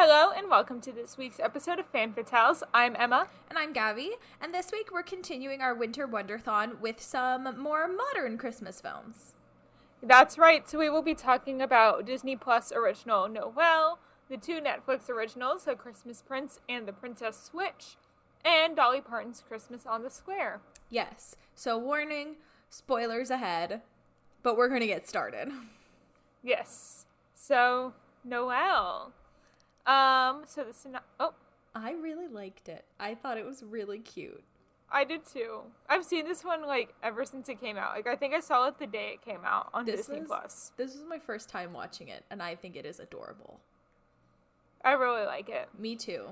Hello and welcome to this week's episode of Fan Fatales. I'm Emma. And I'm Gaby, and this week we're continuing our Winter Wonderthon with some more modern Christmas films. That's right, so we will be talking about Disney Plus original Noelle, the two Netflix originals, A Christmas Prince and The Princess Switch, and Dolly Parton's Christmas on the Square. Yes, so warning, spoilers ahead, but we're going to get started. Yes, so Noelle. I really liked it. I thought it was really cute. I did too. I've seen this one ever since it came out. I think I saw it the day it came out on Disney Plus. This was my first time watching it, and I think it is adorable. I really like it. Me too.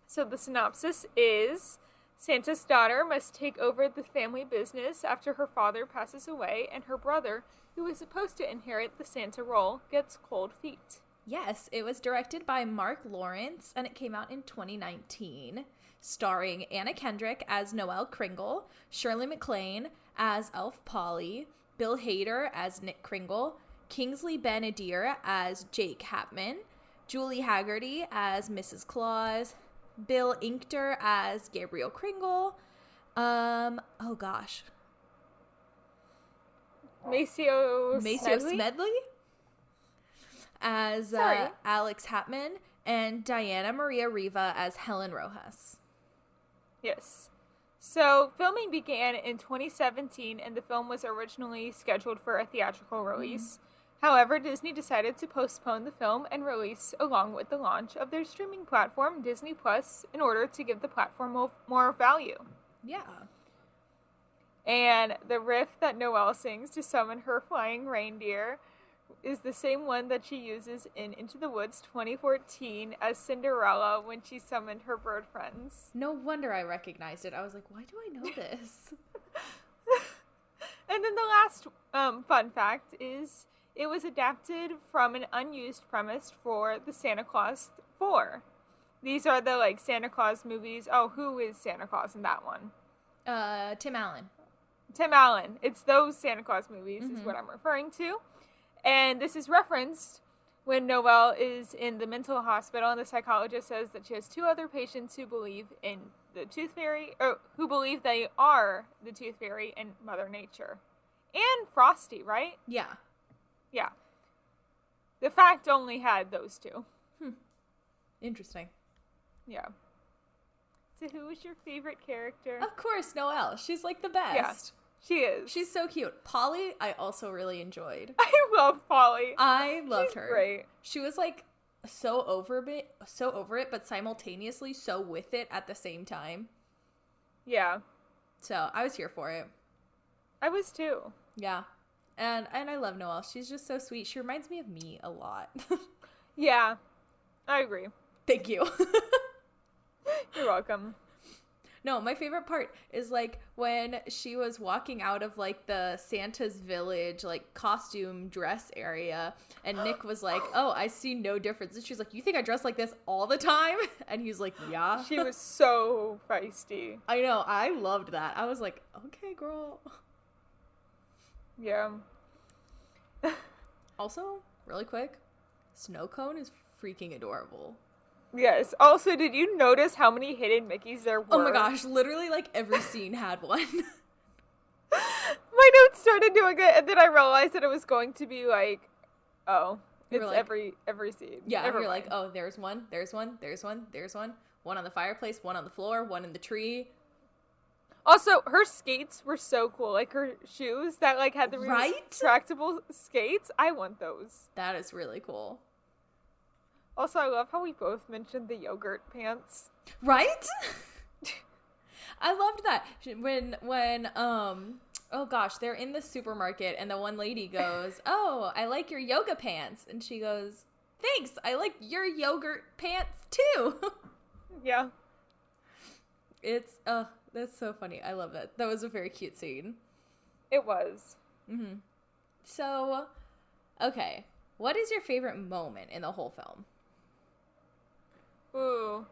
So the synopsis is Santa's daughter must take over the family business after her father passes away, and her brother, who is supposed to inherit the Santa role, gets cold feet. Yes, it was directed by Mark Lawrence, and it came out in 2019, starring Anna Kendrick as Noelle Kringle, Shirley MacLaine as Elf Polly, Bill Hader as Nick Kringle, Kingsley Ben-Adir as Jake Hapman, Julie Haggerty as Mrs. Claus, Bill Inkter as Gabriel Kringle, Maceo Smedley as Alex Hapman, and Diana Maria Riva as Helen Rojas. Yes. So, filming began in 2017, and the film was originally scheduled for a theatrical release. However, Disney decided to postpone the film and release along with the launch of their streaming platform, Disney Plus, in order to give the platform more value. Yeah. And the riff that Noelle sings to summon her flying reindeer is the same one that she uses in Into the Woods 2014 as Cinderella when she summoned her bird friends. No wonder I recognized it. I was like, why do I know this? And then the last fun fact is it was adapted from an unused premise for the Santa Claus 4. These are the Santa Claus movies. Oh, who is Santa Claus in that one? Tim Allen. Tim Allen. It's those Santa Claus movies is what I'm referring to. And this is referenced when Noelle is in the mental hospital and the psychologist says that she has two other patients who believe in the Tooth Fairy, or who believe they are the Tooth Fairy and Mother Nature. And Frosty, right? Yeah. Yeah. The fact only had those two. Interesting. Yeah. So who was your favorite character? Of course, Noelle. She's the best. Yeah. She is. She's so cute. Polly, I also really enjoyed. I love Polly. I loved her. Great. She was so over it, but simultaneously so with it at the same time. Yeah. So I was here for it. I was too. Yeah. And I love Noelle. She's just so sweet. She reminds me of me a lot. Yeah. I agree. Thank you. You're welcome. No, my favorite part is when she was walking out of the Santa's village costume dress area, and Nick was like, "Oh, I see no difference." And she's like, "You think I dress like this all the time?" And he's like, "Yeah." She was so feisty. I know. I loved that. I was like, "Okay, girl." Yeah. Also, really quick, Snow Cone is freaking adorable. Yes. Also, did you notice how many hidden Mickeys there were? Oh my gosh, literally every scene had one. My notes started doing it, and then I realized that it was going to be every scene. Yeah, you're like, oh, there's one, there's one, there's one, there's one. One on the fireplace, one on the floor, one in the tree. Also, her skates were so cool. Her shoes that had the retractable skates. I want those. That is really cool. Also, I love how we both mentioned the yogurt pants. Right? I loved that. When oh gosh, they're in the supermarket and the one lady goes, "Oh, I like your yoga pants." And she goes, "Thanks, I like your yogurt pants too." Yeah. It's, that's so funny. I love that. That was a very cute scene. It was. Mm-hmm. So, okay. What is your favorite moment in the whole film? Ooh.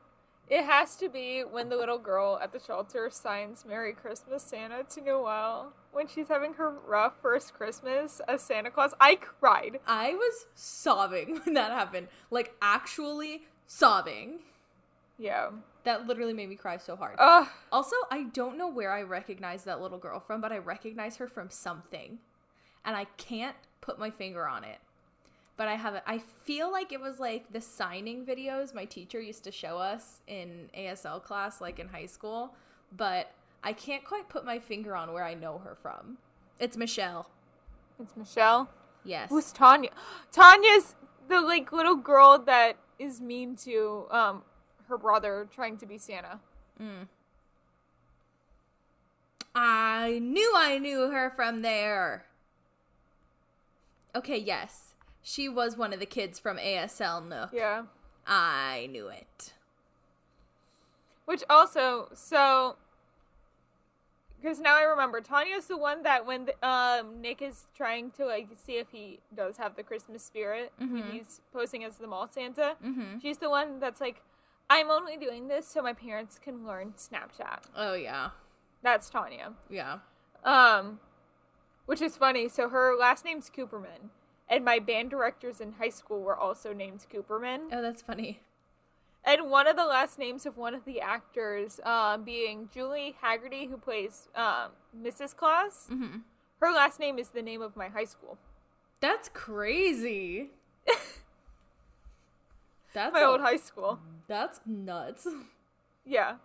It has to be when the little girl at the shelter signs Merry Christmas Santa to Noelle when she's having her rough first Christmas as Santa Claus. I cried. I was sobbing when that happened. Like, actually sobbing. Yeah. That literally made me cry so hard. Also, I don't know where I recognize that little girl from, but I recognize her from something. And I can't put my finger on it. But I feel like it was like the signing videos my teacher used to show us in ASL class, like in high school. But I can't quite put my finger on where I know her from. It's Michelle. It's Michelle? Yes. Who's Tanya? Tanya's the, like, little girl that is mean to, her brother trying to be Santa. I knew her from there. Okay, yes. She was one of the kids from ASL Nook. Yeah. I knew it. Which also, so, because now I remember, Tanya's the one that when Nick is trying to, like, see if he does have the Christmas spirit, when he's posing as the mall Santa, she's the one that's like, I'm only doing this so my parents can learn Snapchat. Oh, yeah. That's Tanya. Yeah. Which is funny. So her last name's Cooperman. And my band directors in high school were also named Cooperman. Oh, that's funny. And one of the last names of one of the actors being Julie Haggerty, who plays Mrs. Claus. Her last name is the name of my high school. That's crazy. That's my old high school. That's nuts. Yeah.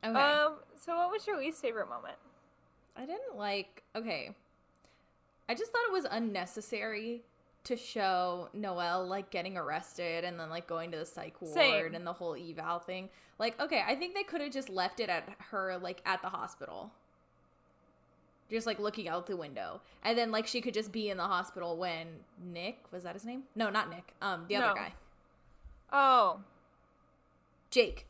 Okay. So what was your least favorite moment? I didn't like... Okay. I just thought it was unnecessary to show Noelle, like, getting arrested and then, like, going to the psych ward and the whole eval thing. Like, okay, I think they could have just left it at her, like, at the hospital. Just, like, looking out the window. And then, like, she could just be in the hospital when Nick... Was that his name? No, not Nick. The other guy. Oh. Jake.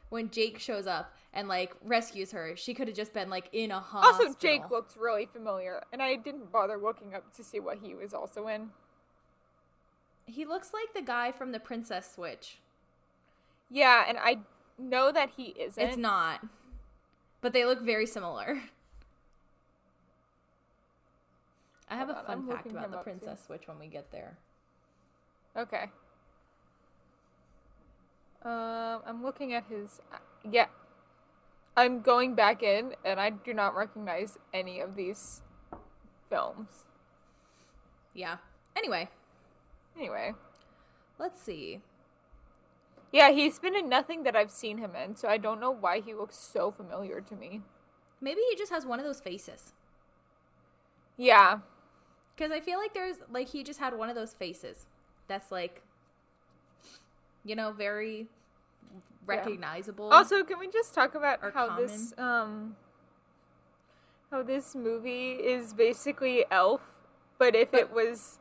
When Jake shows up and, like, rescues her, she could have just been, like, in a hospital. Also, Jake looked really familiar, and I didn't bother looking up to see what he was also in. He looks like the guy from the Princess Switch. Yeah, and I know that he isn't. It's not. But they look very similar. I have a fun fact about the Princess Switch when we get there. Okay. I'm looking at his... Yeah. I'm going back in, and I do not recognize any of these films. Yeah. Anyway. Let's see. Yeah, he's been in nothing that I've seen him in, so I don't know why he looks so familiar to me. Maybe he just has one of those faces. Yeah. Because I feel like there's... Like, he just had one of those faces. That's, like... You know, very... recognizable. Also, can we just talk about how common? This movie is basically Elf, but it was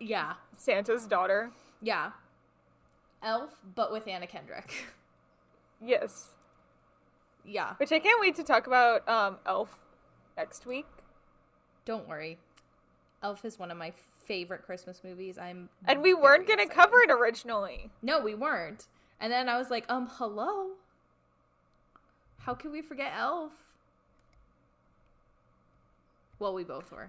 Santa's daughter. Yeah. Elf, but with Anna Kendrick. Yes. Yeah. Which I can't wait to talk about Elf next week. Don't worry. Elf is one of my favorite Christmas movies. And we weren't going to cover it originally. No, we weren't. And then I was like, hello? How can we forget Elf? Well, we both were.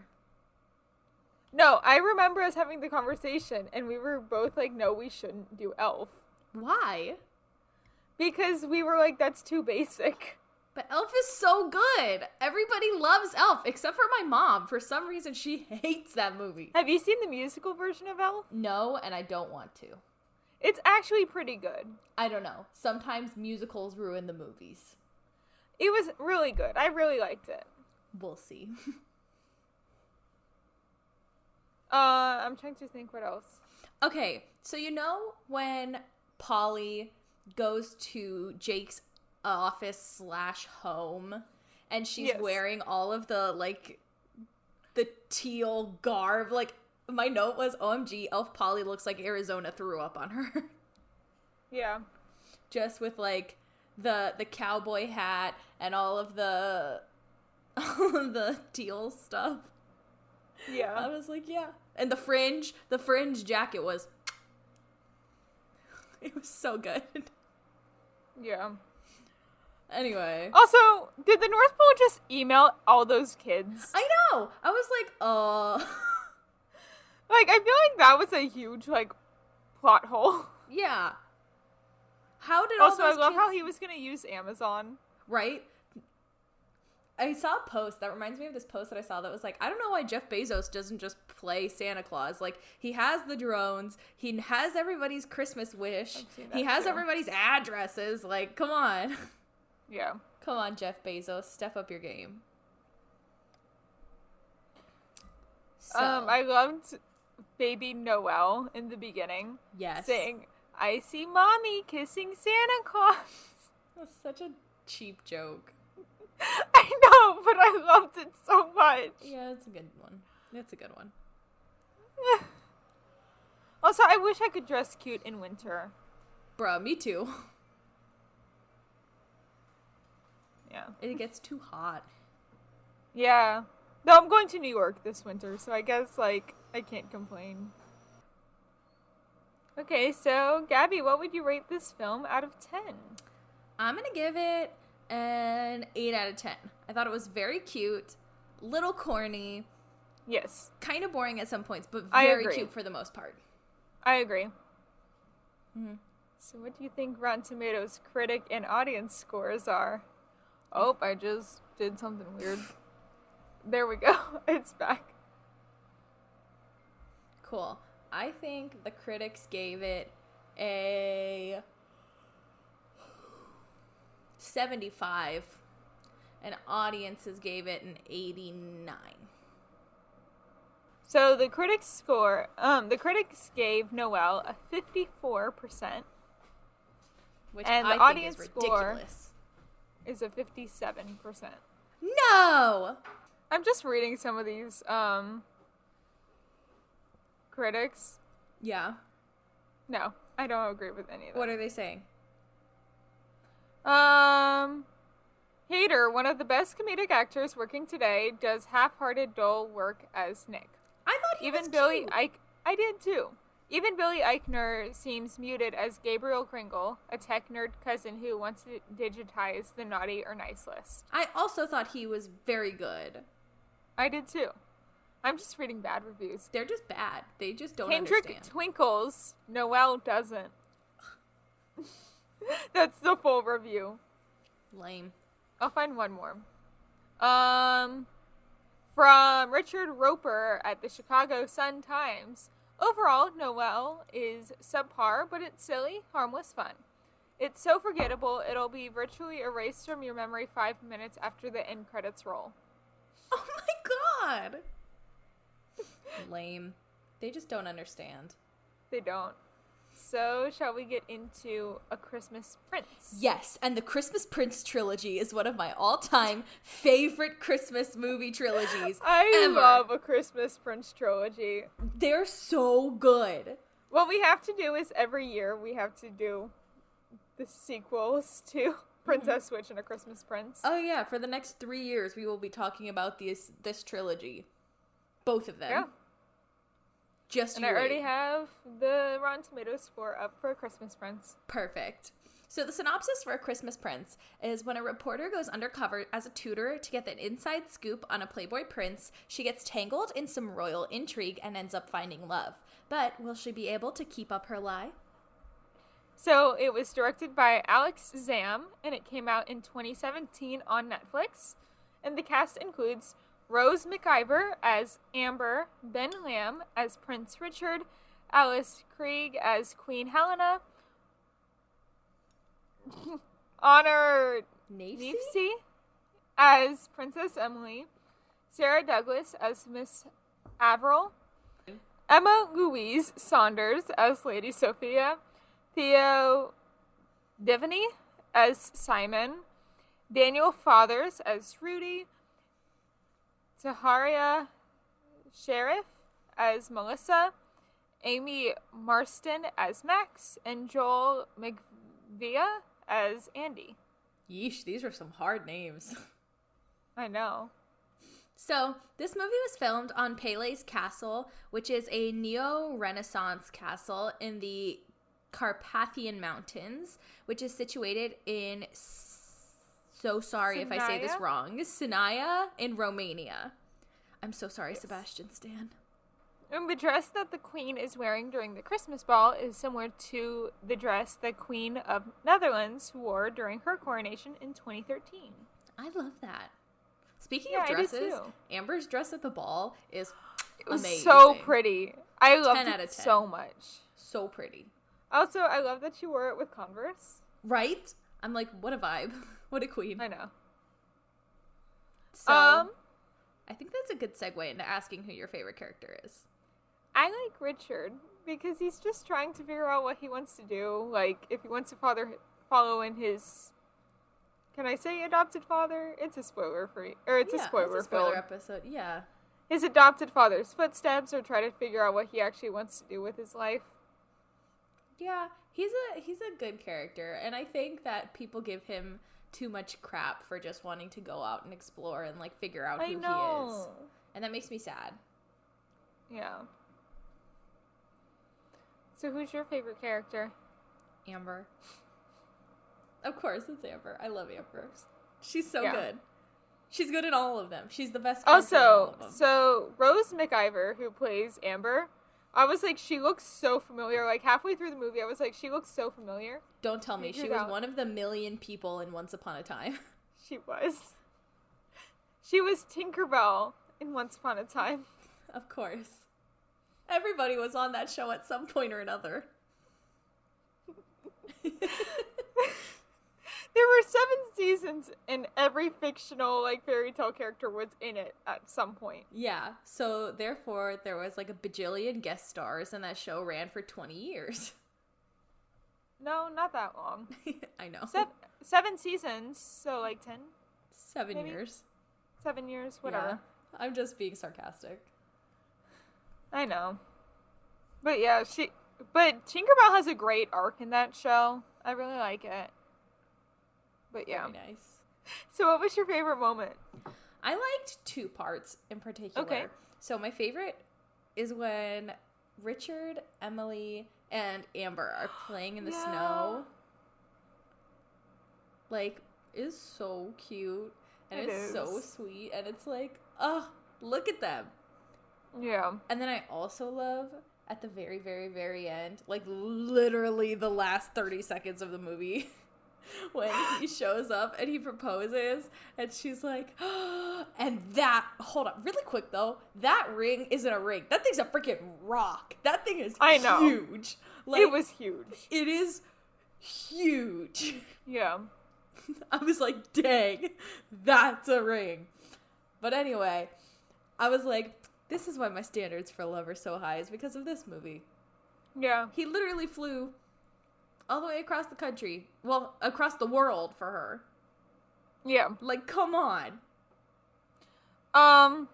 No, I remember us having the conversation, and we were both like, no, we shouldn't do Elf. Why? Because we were like, that's too basic. But Elf is so good. Everybody loves Elf, except for my mom. For some reason, she hates that movie. Have you seen the musical version of Elf? No, and I don't want to. It's actually pretty good. I don't know. Sometimes musicals ruin the movies. It was really good. I really liked it. We'll see. I'm trying to think what else. Okay, so you know when Polly goes to Jake's office / home and she's wearing all of the, like, the teal garb, like, my note was, OMG, Elf Polly looks like Arizona threw up on her. Yeah. Just with, like, the cowboy hat and all of the teal stuff. Yeah. I was like, yeah. And the fringe jacket was... It was so good. Yeah. Anyway. Also, did the North Pole just email all those kids? I know. I was like, Like, I feel like that was a huge, like, plot hole. Yeah. How did also, all those I love kids... how he was going to use Amazon. Right? I saw a post that reminds me of this post that I saw that was like, I don't know why Jeff Bezos doesn't just play Santa Claus. Like, he has the drones. He has everybody's Christmas wish. He has everybody's addresses. Like, come on. Yeah. Come on, Jeff Bezos. Step up your game. So. I loved Baby Noel in the beginning. Yes. Saying, I see Mommy kissing Santa Claus. That's such a cheap joke. I know, but I loved it so much. Yeah, it's a good one. It's a good one. Also, I wish I could dress cute in winter. Bruh, me too. Yeah. It gets too hot. Yeah. No, I'm going to New York this winter, so I guess, like, I can't complain. Okay, so, Gabby, what would you rate this film out of 10? I'm gonna give it an 8 out of 10. I thought it was very cute, little corny. Yes. Kind of boring at some points, but very cute for the most part. I agree. Mm-hmm. So what do you think Rotten Tomatoes critic and audience scores are? Oh, I just did something weird. There we go. It's back. Cool. I think the critics gave it a 75, and audiences gave it an 89. So the critics gave Noel a 54%. Which and I the audience think is ridiculous. Is a 57%. No! I'm just reading some of these critics. Yeah. No, I don't agree with any of them. What are they saying? Hader, one of the best comedic actors working today, does half-hearted dull work as Nick. I thought he Even was Billy cute. Ike, I did too. Even Billy Eichner seems muted as Gabriel Kringle, a tech nerd cousin who wants to digitize the naughty or nice list. I also thought he was very good. I did too. I'm just reading bad reviews. They're just bad. They just don't Kendrick understand. twinkles. Noel doesn't. That's the full review. Lame. I'll find one more. From Richard Roper at the Chicago Sun-Times. Overall, Noel is subpar, but it's silly, harmless fun. It's so forgettable, it'll be virtually erased from your memory 5 minutes after the end credits roll. Oh my god! Lame. They just don't understand. They don't. So, shall we get into A Christmas Prince? Yes, and the Christmas Prince trilogy is one of my all-time favorite Christmas movie trilogies I ever. love A Christmas Prince trilogy. They're so good. What we have to do is every year we have to do the sequels to Princess Switch and A Christmas Prince. Oh yeah, for the next 3 years we will be talking about this trilogy. Both of them. Yeah. Just and you I already wait. have the Rotten Tomatoes score up for A Christmas Prince. Perfect. So the synopsis for A Christmas Prince is when a reporter goes undercover as a tutor to get the inside scoop on a Playboy prince, she gets tangled in some royal intrigue and ends up finding love. But will she be able to keep up her lie? So it was directed by Alex Zam, and it came out in 2017 on Netflix. And the cast includes Rose McIver as Amber, Ben Lamb as Prince Richard, Alice Krieg as Queen Helena, Honor Neefsey as Princess Emily, Sarah Douglas as Miss Avril, Emma Louise Saunders as Lady Sophia, Theo Devaney as Simon, Daniel Fathers as Rudy, Taharia Sheriff as Melissa, Amy Marston as Max, and Joel McVia as Andy. Yeesh, these are some hard names. I know. So, this movie was filmed on Pele's Castle, which is a neo-Renaissance castle in the Carpathian Mountains, which is situated in, so sorry if I say this wrong, Sinaia in Romania. I'm so sorry, yes. Sebastian Stan. And the dress that the Queen is wearing during the Christmas ball is similar to the dress the Queen of Netherlands wore during her coronation in 2013. I love that. Speaking of dresses, Amber's dress at the ball is amazing. So pretty. I loved it so much. So pretty. Also, I love that she wore it with Converse. Right? I'm like, what a vibe. What a queen. I know. So, I think that's a good segue into asking who your favorite character is. I like Richard because he's just trying to figure out what he wants to do. Like, if he wants to follow in his... Can I say adopted father? It's a spoiler free, or it's a spoiler episode. Yeah, his adopted father's footsteps, or try to figure out what he actually wants to do with his life. Yeah, he's a good character, and I think that people give him too much crap for just wanting to go out and explore and like figure out who he is, and that makes me sad. Yeah. So, who's your favorite character? Amber. Of course, it's Amber. I love Amber. She's so good. She's good in all of them. She's the best character in all of them. So Rose McIver, who plays Amber, I was like, she looks so familiar. Like, halfway through the movie, I was like, she looks so familiar. Don't tell me. She was one of the million people in Once Upon a Time. She was. She was Tinkerbell in Once Upon a Time. Of course. Everybody was on that show at some point or another. There were 7 seasons, and every fictional, like, fairy tale character was in it at some point. Yeah, so therefore, there was, like, a bajillion guest stars, and that show ran for 20 years. No, not that long. I know. 7 seasons, so, like, 10? 7 maybe? years. 7 years, whatever. Yeah, I'm just being sarcastic. I know. But, yeah, But Tinkerbell has a great arc in that show. I really like it. But yeah. Very nice. So what was your favorite moment? I liked 2 parts in particular. Okay. So my favorite is when Richard, Emily, and Amber are playing in the snow. Like, it's so cute. And it's so sweet. And it's like, oh, look at them. Yeah. And then I also love at the very, very, very end, like literally the last 30 seconds of the movie, when he shows up and he proposes and she's like, oh, and that, hold on, really quick though, that ring isn't a ring. That thing's a freaking rock. That thing is huge. Like, it was huge. It is huge. Yeah. I was like, dang, that's a ring. But anyway, I was like, this is why my standards for love are so high, is because of this movie. Yeah. He literally flew all the way across the country. Well, across the world for her. Yeah. Like, come on. Mine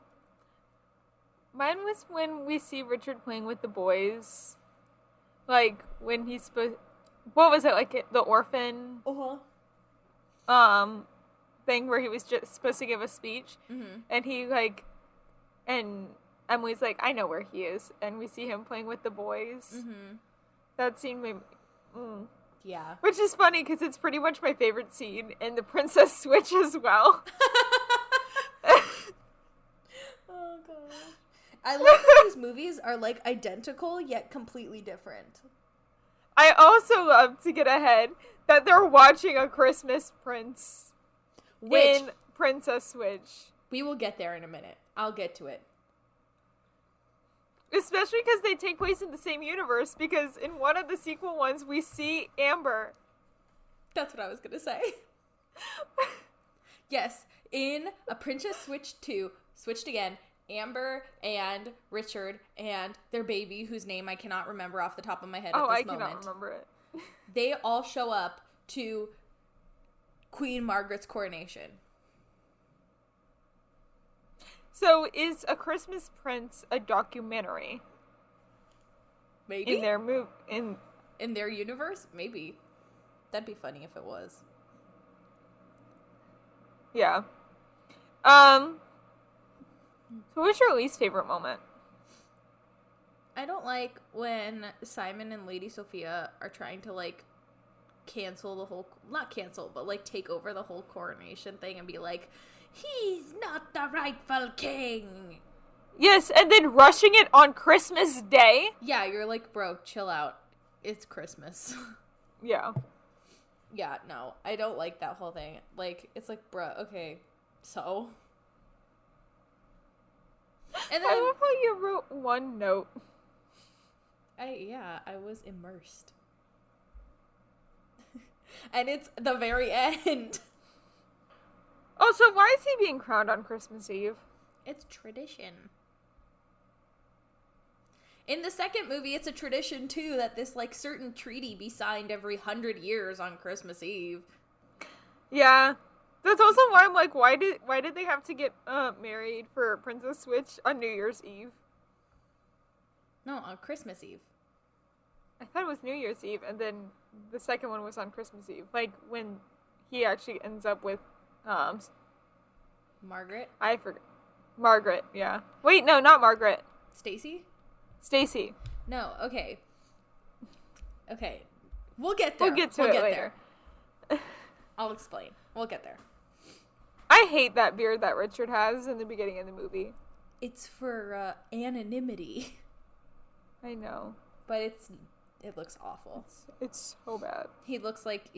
was when we see Richard playing with the boys. Like, when he's what was it, like the orphan? Thing where he was just supposed to give a speech. Mm-hmm. And he, like, and Emily's like, I know where he is. And we see him playing with the boys. Mm-hmm. That scene made me... Yeah. Which is funny, because it's pretty much my favorite scene in The Princess Switch as well. Oh, gosh. I love that these movies are, like, identical, yet completely different. I also love, to get ahead, that they're watching A Christmas Prince in Princess Switch. We will get there in a minute. I'll get to it. Especially because they take place in the same universe, because in one of the sequel ones, we see Amber. That's what I was going to say. Yes, in A Princess Switch 2, switched again, Amber and Richard and their baby, whose name I cannot remember off the top of my head at this moment. Oh, I cannot remember it. They all show up to Queen Margaret's coronation. So, is A Christmas Prince a documentary? Maybe. In their in their universe? Maybe. That'd be funny if it was. Yeah. So what's your least favorite moment? I don't like when Simon and Lady Sophia are trying to, like, cancel the whole, not cancel, but, like, take over the whole coronation thing and be like, he's not the rightful king. Yes, and then rushing it on Christmas Day. Yeah, you're like, bro, chill out. It's Christmas. Yeah. Yeah, no, I don't like that whole thing. Like, it's like, bruh, okay, so? And then, I love how you wrote one note. I was immersed. And it's the very end. Also, why is he being crowned on Christmas Eve? It's tradition. In the second movie, it's a tradition, too, that this, like, certain treaty be signed every 100 years on Christmas Eve. Yeah. That's also why I'm like, why did they have to get married for Princess Switch on New Year's Eve? No, on Christmas Eve. I thought it was New Year's Eve, and then the second one was on Christmas Eve. Like, when he actually ends up with, Margaret? I forgot. Margaret, yeah. Wait, no, not Margaret. Stacy? Stacy. No, okay. Okay. We'll get there. We'll get to it later. I'll explain. We'll get there. I hate that beard that Richard has in the beginning of the movie. It's for anonymity. I know. But it looks awful. It's so bad. He looks like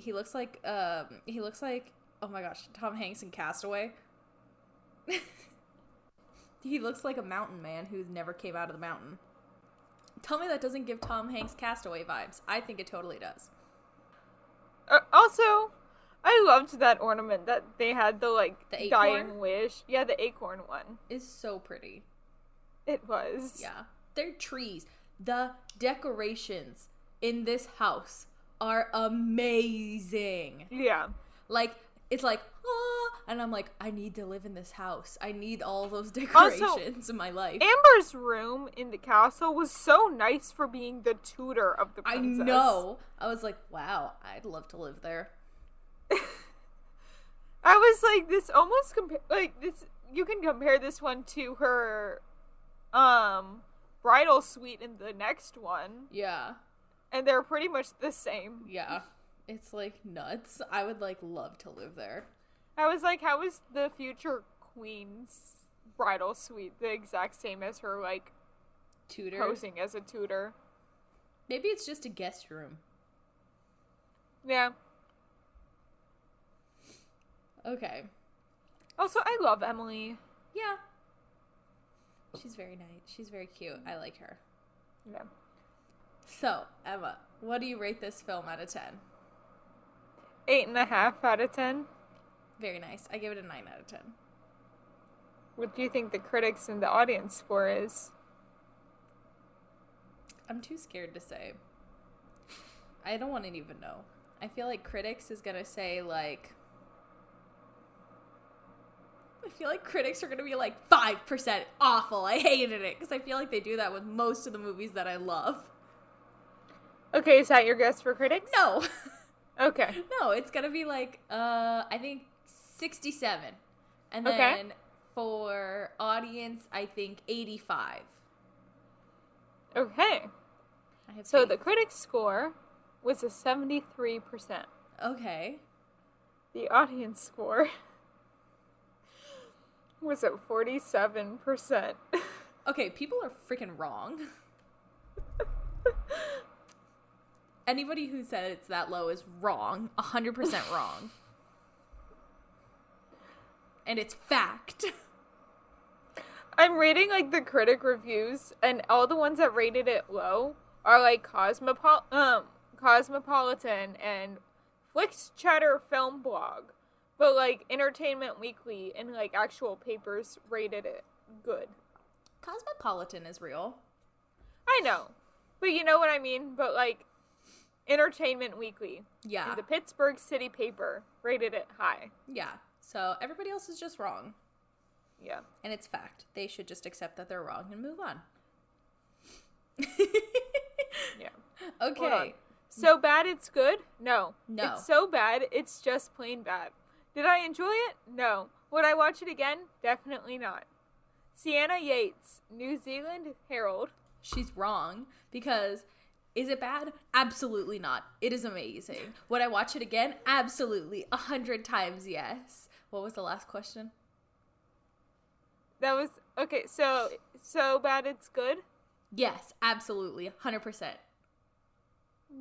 oh my gosh, Tom Hanks in Castaway. He looks like a mountain man who never came out of the mountain. Tell me that doesn't give Tom Hanks Castaway vibes. I think it totally does. Also, I loved that ornament that they had, the dying wish. Yeah, the acorn one. Is so pretty. It was. Yeah. They're trees. The decorations in this house are amazing. Yeah. Like, it's like, and I'm like, I need to live in this house. I need all those decorations in my life. Amber's room in the castle was so nice for being the tutor of the princess. I know. I was like, wow, I'd love to live there. I was like, this almost you can compare this one to her bridal suite in the next one. Yeah. And they're pretty much the same. Yeah. It's like nuts. I would like love to live there. I was like, how is the future queen's bridal suite the exact same as her, like, tutor posing as a tutor? Maybe it's just a guest room. Yeah. Okay. Also, I love Emily. Yeah. She's very nice. She's very cute. I like her. Yeah. So, Emma, what do you rate this film out of 10? 8.5 out of 10. Very nice. I give it a 9 out of 10. What do you think the critics and the audience score is? I'm too scared to say. I don't want to even know. I feel like critics is going to say, like... I feel like critics are going to be like, 5% awful. I hated it. Because I feel like they do that with most of the movies that I love. Okay, is that your guess for critics? No. Okay. No, it's going to be like, I think 67. And then for audience, I think 85. Okay. So the critic score was a 73%. Okay. The audience score was at 47%. Okay, people are freaking wrong. Anybody who said it's that low is wrong. 100% wrong. And it's fact. I'm reading, like, the critic reviews, and all the ones that rated it low are, like, Cosmopolitan and Flicks Chatter Film Blog. But, like, Entertainment Weekly and, like, actual papers rated it good. Cosmopolitan is real. I know. But you know what I mean? But, like, Entertainment Weekly. Yeah. And the Pittsburgh City paper rated it high. Yeah. So everybody else is just wrong. Yeah. And it's fact. They should just accept that they're wrong and move on. Yeah. Okay. So bad it's good? No. No. It's so bad, it's just plain bad. Did I enjoy it? No. Would I watch it again? Definitely not. Sienna Yates, New Zealand Herald, she's wrong, because is it bad? Absolutely not. It is amazing. Would I watch it again? Absolutely. 100 times yes. What was the last question? That was, okay, so bad it's good? Yes, absolutely. 100%.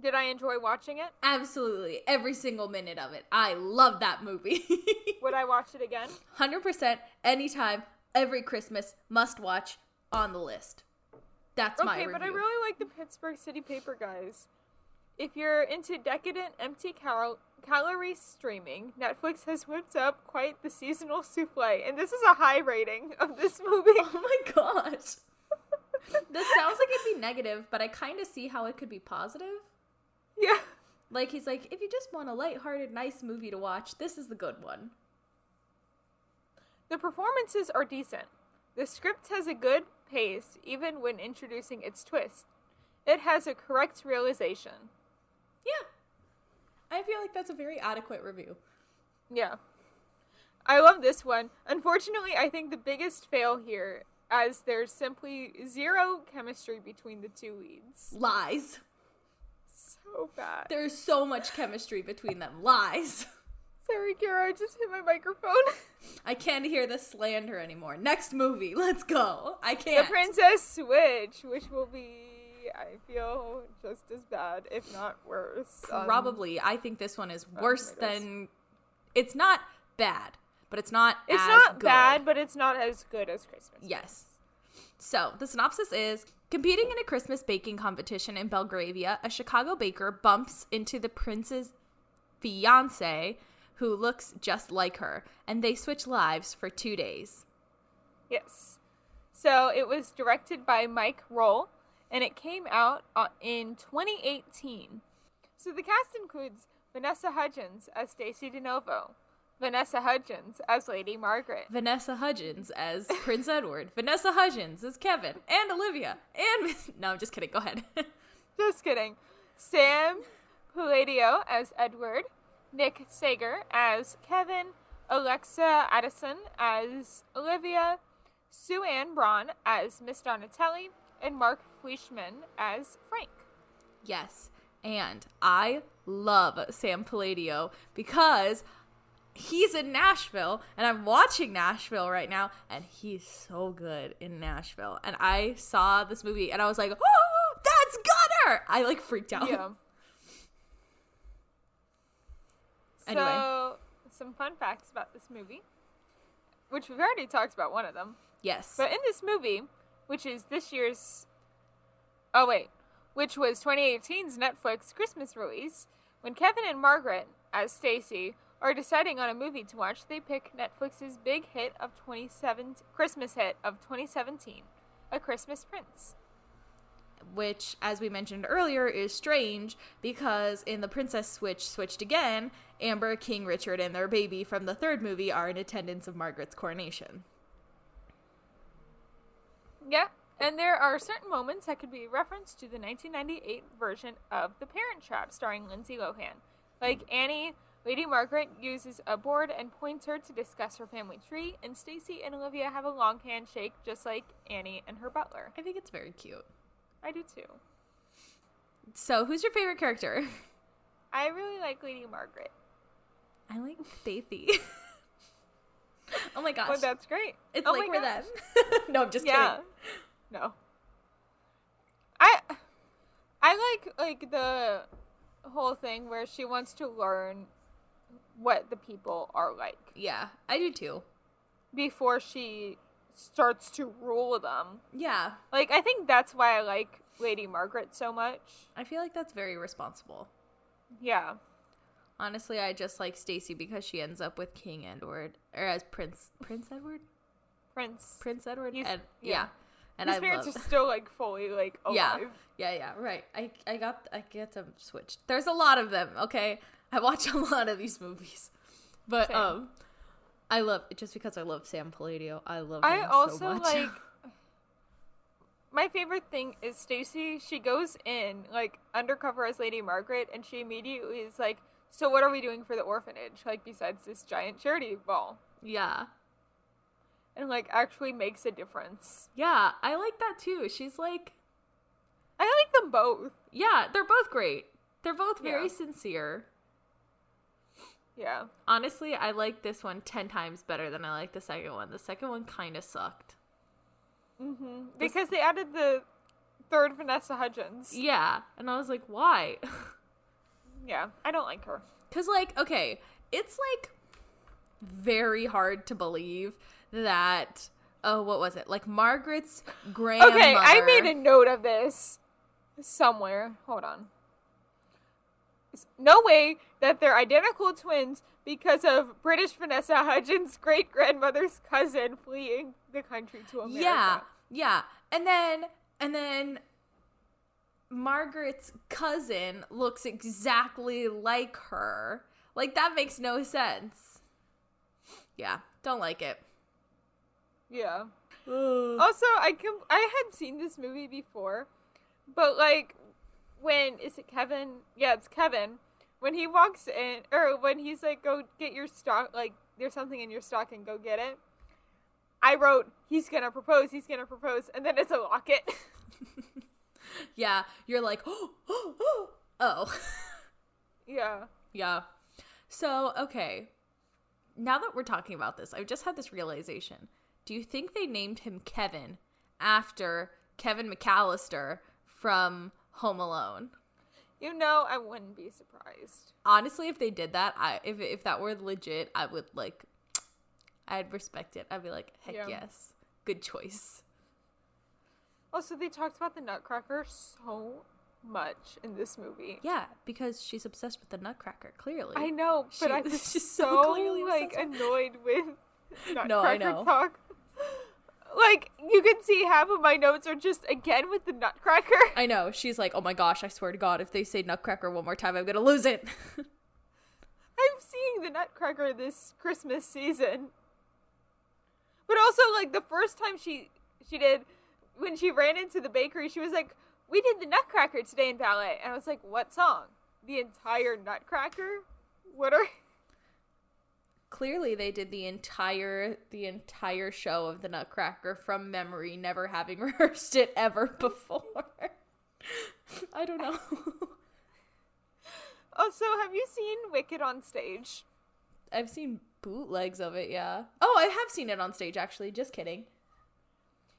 Did I enjoy watching it? Absolutely. Every single minute of it. I love that movie. Would I watch it again? 100%. Anytime. Every Christmas. Must watch. On the list. That's my review. Okay, but I really like the Pittsburgh City Paper guys. If you're into decadent, empty calorie streaming, Netflix has whipped up quite the seasonal souffle. And this is a high rating of this movie. Oh my gosh. That sounds like it'd be negative, but I kind of see how it could be positive. Yeah. Like, he's like, if you just want a lighthearted, nice movie to watch, this is the good one. The performances are decent. The script has a good pace, even when introducing its twist. It has a correct realization. Yeah. I feel like that's a very adequate review. Yeah. I love this one. Unfortunately, I think the biggest fail here, as there's simply zero chemistry between the two leads. Lies. So bad. There's so much chemistry between them. Lies. Sorry, Kara, I just hit my microphone. I can't hear the slander anymore. Next movie, let's go. I can't. The Princess Switch, which will be, I feel, just as bad, if not worse. Probably. I think this one is worse than... It's not bad, but it's not as good. It's not bad, but it's not as good as Christmas. Yes. So, the synopsis is, competing in a Christmas baking competition in Belgravia, a Chicago baker bumps into the prince's fiancé, who looks just like her, and they switch lives for 2 days. Yes. So it was directed by Mike Roll, and it came out in 2018. So the cast includes Vanessa Hudgens as Stacey DeNovo, Vanessa Hudgens as Lady Margaret, Vanessa Hudgens as Prince Edward, Vanessa Hudgens as Kevin, and Olivia, and... No, I'm just kidding. Go ahead. Just kidding. Sam Palladio as Edward, Nick Sager as Kevin, Alexa Addison as Olivia, Sue Ann Braun as Miss Donatelli, and Mark Fleischman as Frank. Yes, and I love Sam Palladio because he's in Nashville, and I'm watching Nashville right now, and he's so good in Nashville. And I saw this movie, and I was like, oh, that's Gunner! I, like, freaked out. Yeah. Anyway. So, some fun facts about this movie, which we've already talked about one of them. Yes. But in this movie, which is this year's... which was 2018's Netflix Christmas release, when Kevin and Margaret, as Stacey, are deciding on a movie to watch, they pick Netflix's big hit of Christmas hit of 2017, A Christmas Prince. Which, as we mentioned earlier, is strange because in The Princess Switched Again, Amber, King Richard, and their baby from the third movie are in attendance of Margaret's coronation. Yeah, and there are certain moments that could be referenced to the 1998 version of The Parent Trap starring Lindsay Lohan. Like Annie, Lady Margaret uses a board and points her to discuss her family tree, and Stacey and Olivia have a long handshake just like Annie and her butler. I think it's very cute. I do too. So, who's your favorite character? I really like Lady Margaret. I like Stacey. Oh my gosh. Oh, that's great. It's oh like my for gosh. them. No, I'm just kidding. No. I like the whole thing where she wants to learn what the people are like. Yeah, I do too. Before she starts to rule them. Yeah. Like, I think that's why I like Lady Margaret so much. I feel like that's very responsible. Yeah. Honestly, I just like Stacey because she ends up with King Edward, or as Prince Edward? Prince Edward? He's, and, yeah. And his I parents love... are still, like, fully, like, alive. Yeah, right. I get them switched. There's a lot of them, okay? I watch a lot of these movies. But, Same. I love, just because I love Sam Palladio, I love I him also, so much. like, my favorite thing is Stacey, she goes in, like, undercover as Lady Margaret, and she immediately is like, so what are we doing for the orphanage? Like, besides this giant charity ball. Yeah. And, like, actually makes a difference. Yeah, I like that too. She's like, them both. Yeah, they're both great. They're both very sincere. Yeah. Honestly, I like this one 10 times better than I like the second one. The second one kind of sucked. Mm-hmm. Because they added the third Vanessa Hudgens. Yeah. And I was like, why? Yeah, I don't like her. Because, like, okay, it's, like, very hard to believe that, oh, what was it? Like, Margaret's grandmother. Okay, I made a note of this somewhere. Hold on. No way that they're identical twins because of British Vanessa Hudgens' great-grandmother's cousin fleeing the country to America. Yeah. And then Margaret's cousin looks exactly like her. Like, that makes no sense. Yeah, don't like it. Yeah. Also, I had seen this movie before, but, like, is it Kevin? Yeah, it's Kevin. When he walks in, or when he's like, go get your stock, like, there's something in your stock and go get it. I wrote, he's gonna propose, and then it's a locket. Yeah, you're like, oh. Yeah. Yeah. So, okay. Now that we're talking about this, I just had this realization. Do you think they named him Kevin after Kevin McAllister from Home Alone? You know, I wouldn't be surprised. Honestly, if they did that, if that were legit, I would, like, I'd respect it. I'd be like, heck yes. Good choice. Also, they talked about the Nutcracker so much in this movie. Yeah, because she's obsessed with the Nutcracker, clearly. I know, but I'm just so clearly like annoyed with Nutcracker talk. Like, you can see half of my notes are just, again, with the Nutcracker. I know. She's like, oh my gosh, I swear to God, if they say Nutcracker one more time, I'm gonna lose it. I'm seeing the Nutcracker this Christmas season. But also, like, the first time she did, when she ran into the bakery, she was like, we did the Nutcracker today in ballet. And I was like, what song? The entire Nutcracker? What are... Clearly, they did the entire show of the Nutcracker from memory, never having rehearsed it ever before. I don't know. Also, have you seen Wicked on stage? I've seen bootlegs of it, yeah. Oh, I have seen it on stage, actually. Just kidding.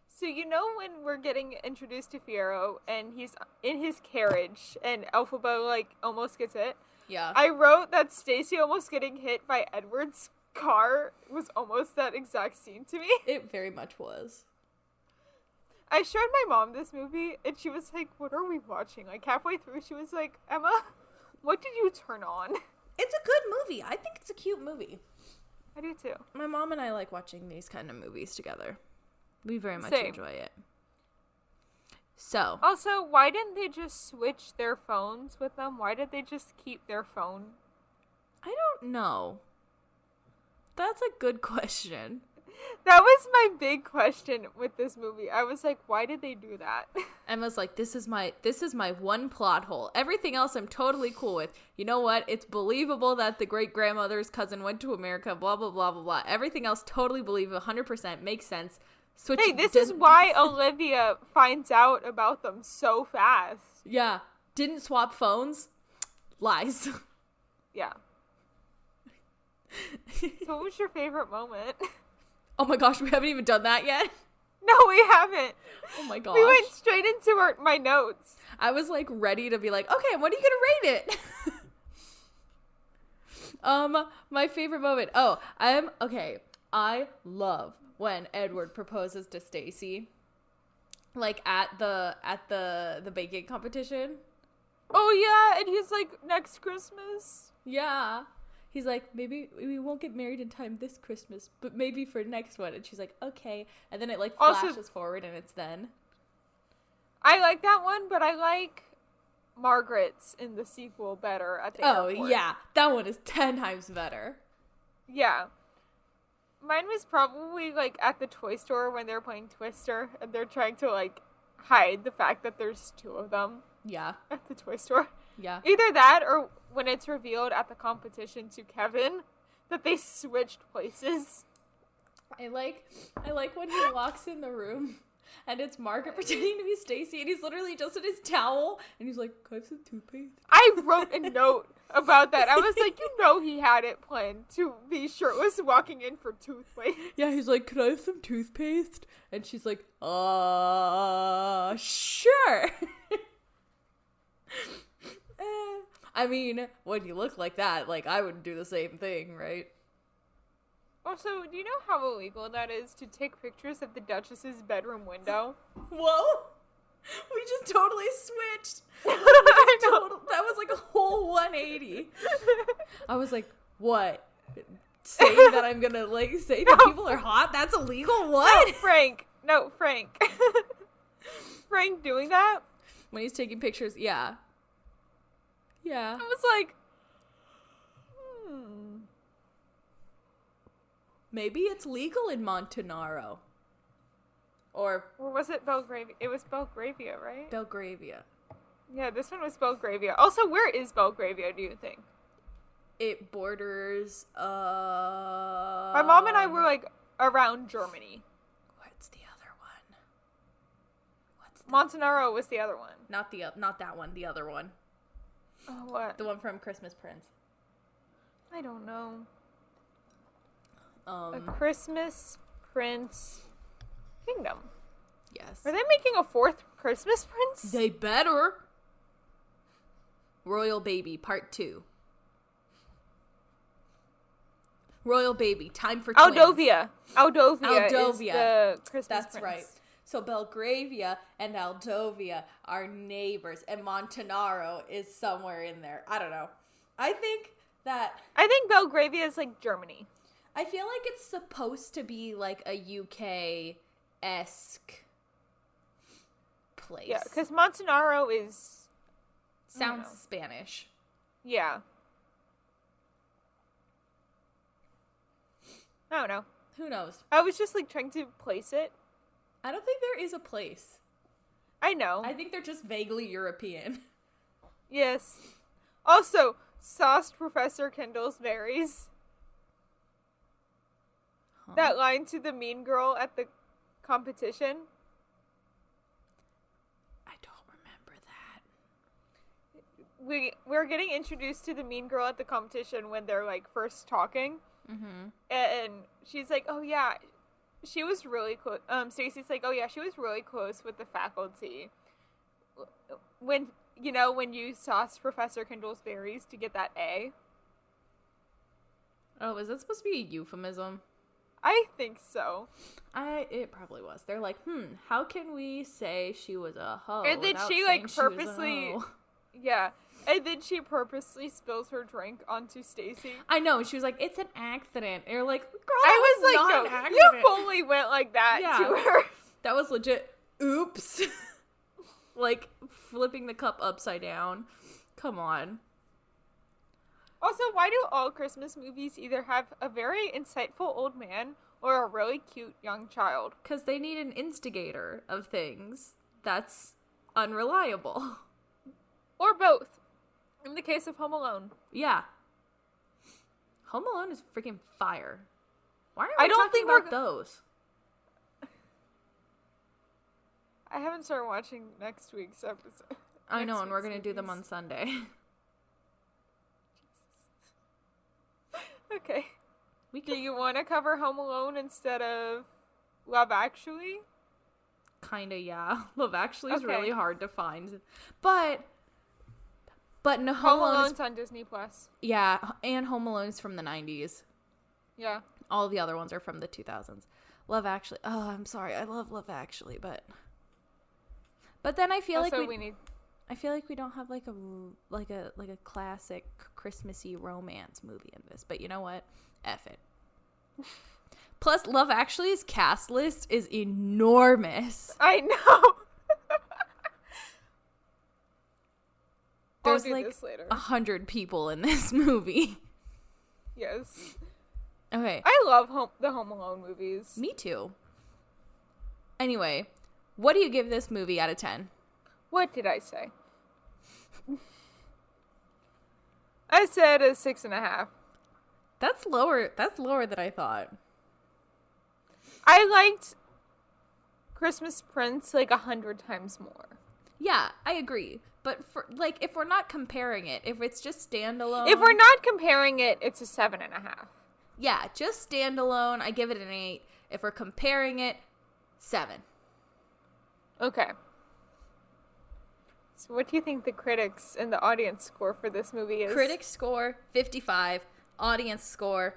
So, you know when we're getting introduced to Fiyero, and he's in his carriage, and Elphaba, like, almost gets hit? Yeah. I wrote that Stacy almost getting hit by Edward's car was almost that exact scene to me. It very much was. I showed my mom this movie, and she was like, what are we watching? Like, halfway through, she was like, Emma, what did you turn on? It's a good movie. I think it's a cute movie. I do, too. My mom and I like watching these kind of movies together. We very much enjoy it. So. Also, why didn't they just switch their phones with them? Why did they just keep their phone? I don't know. That's a good question. That was my big question with this movie. I was like, why did they do that? Emma's like, this is my one plot hole. Everything else I'm totally cool with. You know what? It's believable that the great-grandmother's cousin went to America, blah, blah, blah, blah, blah. Everything else totally believable, 100% makes sense. Hey, this is why Olivia finds out about them so fast. Yeah. Didn't swap phones? Lies. Yeah. So what was your favorite moment? Oh my gosh, we haven't even done that yet? No, we haven't. Oh my gosh. We went straight into my notes. I was like ready to be like, okay, what are you gonna rate it? My favorite moment. Oh, I love when Edward proposes to Stacy, like at the baking competition. Oh yeah, and he's like, next Christmas. Yeah, he's like, maybe we won't get married in time this Christmas, but maybe for next one. And she's like, okay, and then it like flashes forward, and it's then. I like that one, but I like Margaret's in the sequel better at the airport. Oh yeah, that one is 10 times better. Yeah. Mine was probably, like, at the toy store when they're playing Twister, and they're trying to, like, hide the fact that there's two of them. Yeah. At the toy store. Yeah. Either that, or when it's revealed at the competition to Kevin that they switched places. I like when he walks in the room, And it's Margaret pretending to be Stacy, and he's literally just in his towel, and he's like, "Can I have some toothpaste?" I wrote a note about that. I was like, he had it planned to be shirtless walking in for toothpaste. Yeah, he's like, "Can I have some toothpaste?" And she's like, sure." I mean, when you look like that, like, I would do the same thing, right? Also, do you know how illegal that is to take pictures of the Duchess's bedroom window? Whoa! We just totally switched. I know. That was like a whole 180. I was like, what? Saying that I'm gonna, like, say that people are hot? That's illegal? What? No, Frank. Frank doing that? When he's taking pictures, yeah. Yeah. I was like, Maybe it's legal in Montanaro. Or was it Belgravia? It was Belgravia, right? Belgravia. Yeah, this one was Belgravia. Also, where is Belgravia, do you think? It borders, My mom and I were, like, around Germany. What's the other one? Montanaro was the other one. Not that one, the other one. Oh, what? The one from Christmas Prince. I don't know. A Christmas Prince Kingdom. Yes. Are they making a fourth Christmas Prince? They better. Royal Baby Part 2. Royal Baby, time for twins. Aldovia is the Christmas That's Prince. right. So Belgravia and Aldovia are neighbors, and Montanaro is somewhere in there. I don't know. I think Belgravia is like Germany. I feel like it's supposed to be like a UK-esque place. Yeah, because Montanaro sounds Spanish. Yeah. I don't know. Who knows? I was just like trying to place it. I don't think there is a place. I know. I think they're just vaguely European. Yes. Also, sauced Professor Kendall's berries. Huh? That line to the mean girl at the competition. I don't remember that. We're getting introduced to the mean girl at the competition when they're like first talking. Mm-hmm. And she's like, oh yeah, she was really close. Stacey's like, oh yeah, she was really close with the faculty. When you sauced Professor Kendall's berries to get that A. Oh, is that supposed to be a euphemism? I think so. It probably was. They're like, how can we say she was a hoe? And then she like purposely, yeah. And then she purposely spills her drink onto Stacey. I know. She was like, it's an accident. And you're like, girl, I was like, not no, an accident. you fully went like that to her. That was legit. Oops. Like flipping the cup upside down. Come on. Also, why do all Christmas movies either have a very insightful old man or a really cute young child? Because they need an instigator of things that's unreliable. Or both. In the case of Home Alone. Yeah. Home Alone is freaking fire. Why aren't we talking about those? I haven't started watching next week's episode. I know, and we're going to do them on Sunday. Okay. Do you want to cover Home Alone instead of Love Actually? Kinda, yeah. Love Actually is really hard to find. But no, Home Alone's on Disney Plus. Yeah, and Home Alone is from the 90s. Yeah. All the other ones are from the 2000s. Love Actually. Oh, I'm sorry. I love Love Actually, but then I feel also, like I feel like we don't have like a classic Christmassy romance movie in this. But you know what? F it. Plus, Love Actually's cast list is enormous. I know. There's like 100 people in this movie. Yes. Okay. I love the Home Alone movies. Me too. Anyway, what do you give this movie out of 10? What did I say? I said a 6.5. That's lower than I thought. I liked Christmas Prince like 100 times more. Yeah, I agree. But for like, if we're not comparing it, if it's just standalone, If we're not comparing it, it's a 7.5. Yeah, just standalone, I give it an 8. If we're comparing it, 7. Okay. So what do you think the critics and the audience score for this movie is? Critics score 55, audience score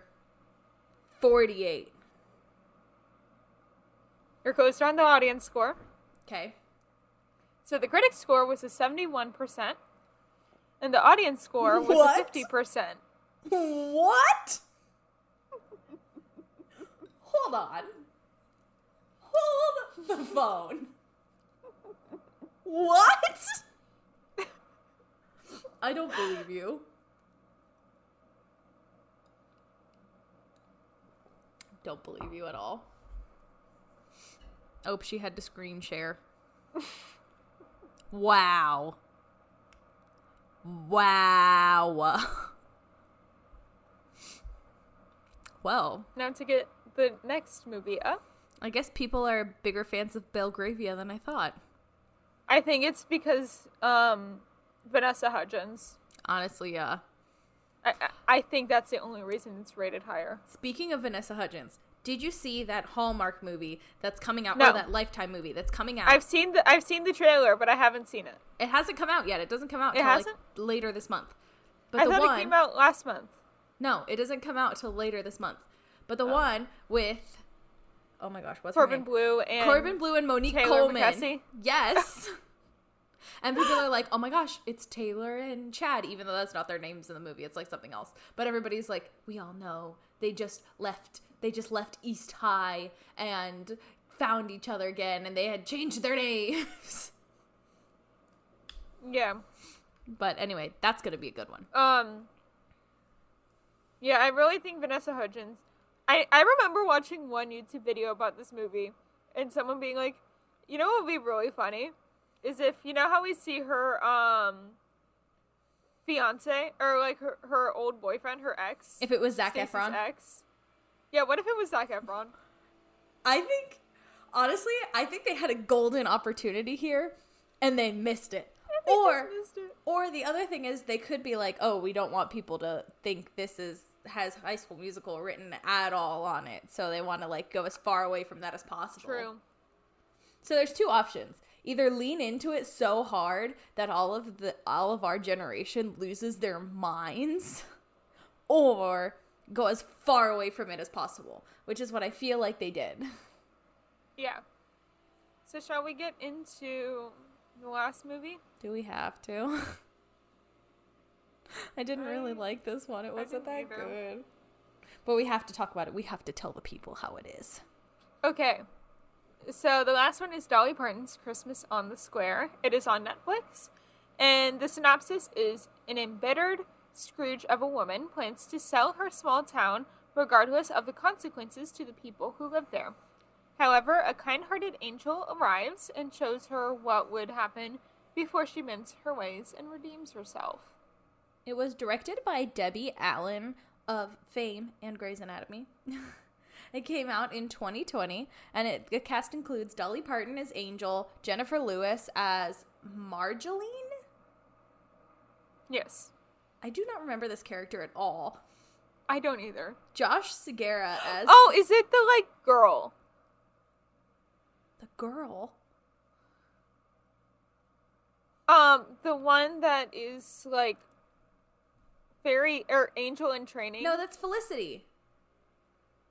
48. You're closer on the audience score. Okay. So the critics score was a 71%, and the audience score was a 50%. What? Hold on. Hold the phone. What? I don't believe you. Don't believe you at all. Oh, she had to screen share. Wow. Wow. Well. Now to get the next movie up. I guess people are bigger fans of Belgravia than I thought. I think it's because Vanessa Hudgens. Honestly, yeah. I think that's the only reason it's rated higher. Speaking of Vanessa Hudgens, did you see that Hallmark movie that's coming out? No. Or that Lifetime movie that's coming out? I've seen the trailer, but I haven't seen it. It hasn't come out yet. It doesn't come out It until like hasn't? later this month. But I thought it came out last month. No, it doesn't come out till later this month. But the one with, oh my gosh, what's Corbin her name? Blue and Monique Taylor Coleman. McKessie? Yes. And people are like, oh my gosh, it's Taylor and Chad, even though that's not their names in the movie. It's like something else. But everybody's like, we all know they just left East High and found each other again, and they had changed their names. Yeah. But anyway, that's gonna be a good one. Yeah, I really think Vanessa Hudgens. I remember watching one YouTube video about this movie, and someone being like, you know what would be really funny? Is if, you know how we see her, fiance, or like her old boyfriend, her ex? If it was Zac Stacey's Efron? ex. Yeah, what if it was Zac Efron? I think they had a golden opportunity here, and they missed it. Or the other thing is they could be like, oh, we don't want people to think this has High School Musical written at all on it, so they want to like go as far away from that as possible. True. So there's two options. Either lean into it so hard that all of our generation loses their minds, or go as far away from it as possible, which is what I feel like they did. Yeah. So shall we get into the last movie? Do we have to? I didn't really like this one. It wasn't that good. But we have to talk about it. We have to tell the people how it is. Okay. So the last one is Dolly Parton's Christmas on the Square. It is on Netflix. And the synopsis is: an embittered Scrooge of a woman plans to sell her small town regardless of the consequences to the people who live there. However, a kind-hearted angel arrives and shows her what would happen before she mends her ways and redeems herself. It was directed by Debbie Allen of Fame and Grey's Anatomy. It came out in 2020, and the cast includes Dolly Parton as Angel, Jennifer Lewis as Marjolaine? Yes. I do not remember this character at all. I don't either. Josh Segura as... Oh, is it the, like, girl? The girl? The one that is, like, fairy, or angel in training? No, that's Felicity.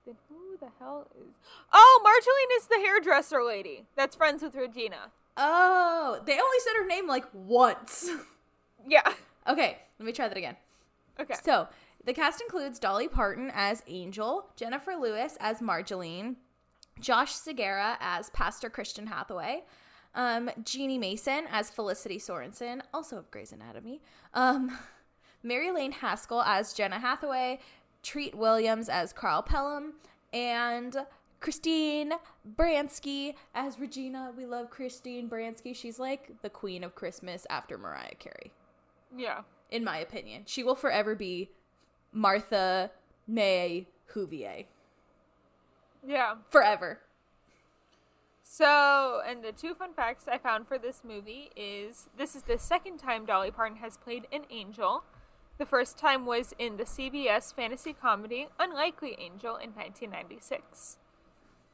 Then who the hell is... Oh, Marjolaine is the hairdresser lady that's friends with Regina. Oh, they only said her name, like, once. Yeah. Okay, let me try that again. Okay. So, the cast includes Dolly Parton as Angel, Jennifer Lewis as Marjolaine, Josh Segura as Pastor Christian Hathaway, Jeannie Mason as Felicity Sorensen, also of Grey's Anatomy, Mary Lane Haskell as Jenna Hathaway, Treat Williams as Carl Pelham, and Christine Baranski as Regina. We love Christine Baranski. She's like the queen of Christmas after Mariah Carey. Yeah. In my opinion. She will forever be Martha May Whovier. Yeah. Forever. So, and the 2 fun facts I found for this movie is this is the second time Dolly Parton has played an angel. The first time was in the CBS fantasy comedy Unlikely Angel in 1996.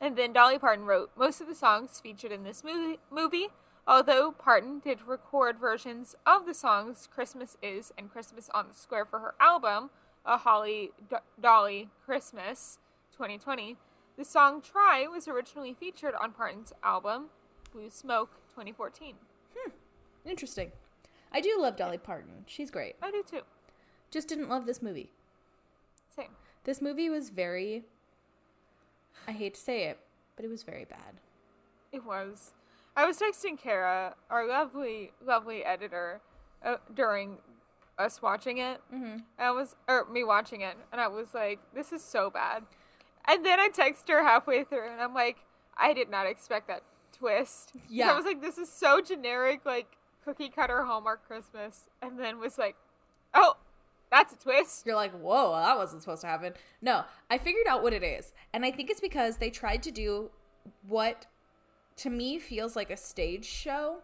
And then Dolly Parton wrote most of the songs featured in this movie, although Parton did record versions of the songs Christmas Is and Christmas on the Square for her album, A Holly Dolly Christmas 2020. The song Try was originally featured on Parton's album, Blue Smoke 2014. Interesting. I do love Dolly Parton. She's great. I do too. Just didn't love this movie. Same. This movie was very, I hate to say it, but it was very bad. It was. I was texting Kara, our lovely, lovely editor, during us watching it. Mm-hmm. Me watching it, and I was like, this is so bad. And then I text her halfway through, and I'm like, I did not expect that twist. Yeah. I was like, this is so generic, like, cookie cutter Hallmark Christmas. And then was like, oh, that's a twist. You're like, whoa, that wasn't supposed to happen. No, I figured out what it is. And I think it's because they tried to do what, to me, feels like a stage show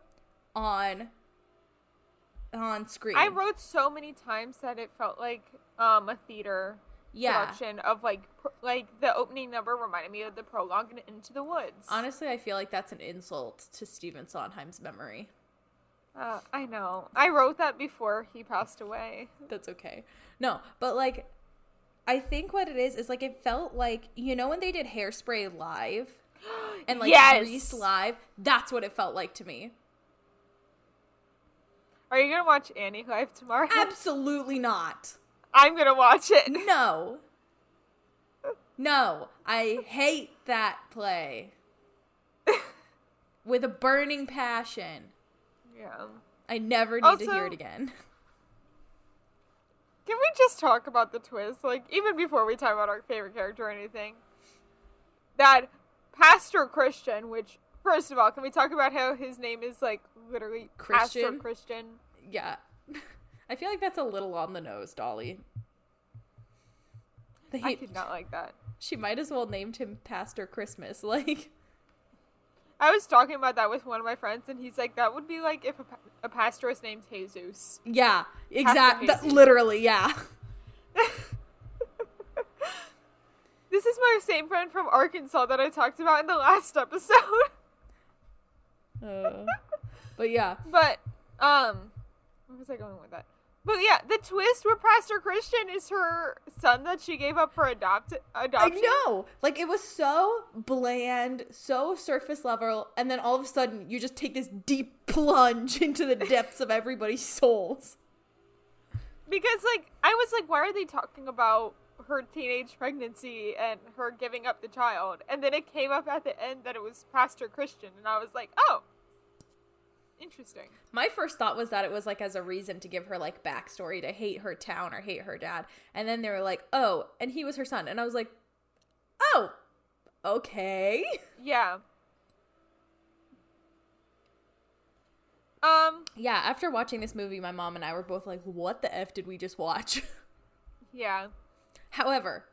on screen. I wrote so many times that it felt like a theater production of like the opening number reminded me of the prologue in Into the Woods. Honestly, I feel like that's an insult to Stephen Sondheim's memory. I know. I wrote that before he passed away. That's okay. No, but like, I think what it is like it felt like, you know, when they did Hairspray live and like Grease live, that's what it felt like to me. Are you gonna watch Annie live tomorrow? Absolutely not. I'm gonna watch it. No, I hate that play. With a burning passion. Yeah. I never need to hear it again. Can we just talk about the twist? Like, even before we talk about our favorite character or anything. That Pastor Christian, which, first of all, can we talk about how his name is, like, literally Christian? Pastor Christian? Yeah. I feel like that's a little on the nose, Dolly. I did not like that. She might as well named him Pastor Christmas. Like, I was talking about that with one of my friends, and he's like, that would be like if a pastor was named Jesus. Yeah, exactly. Literally, yeah. This is my same friend from Arkansas that I talked about in the last episode. But yeah. But, where was I going with that? But yeah, the twist where Pastor Christian is her son that she gave up for adoption. I know! Like, it was so bland, so surface level, and then all of a sudden, you just take this deep plunge into the depths of everybody's souls. Because, like, I was like, why are they talking about her teenage pregnancy and her giving up the child? And then it came up at the end that it was Pastor Christian, and I was like, oh. Interesting. My first thought was that it was like as a reason to give her like backstory to hate her town or hate her dad. And then they were like, oh, and he was her son. And I was like, oh, okay. Yeah. Yeah, after watching this movie, my mom and I were both like, what the F did we just watch? Yeah. However,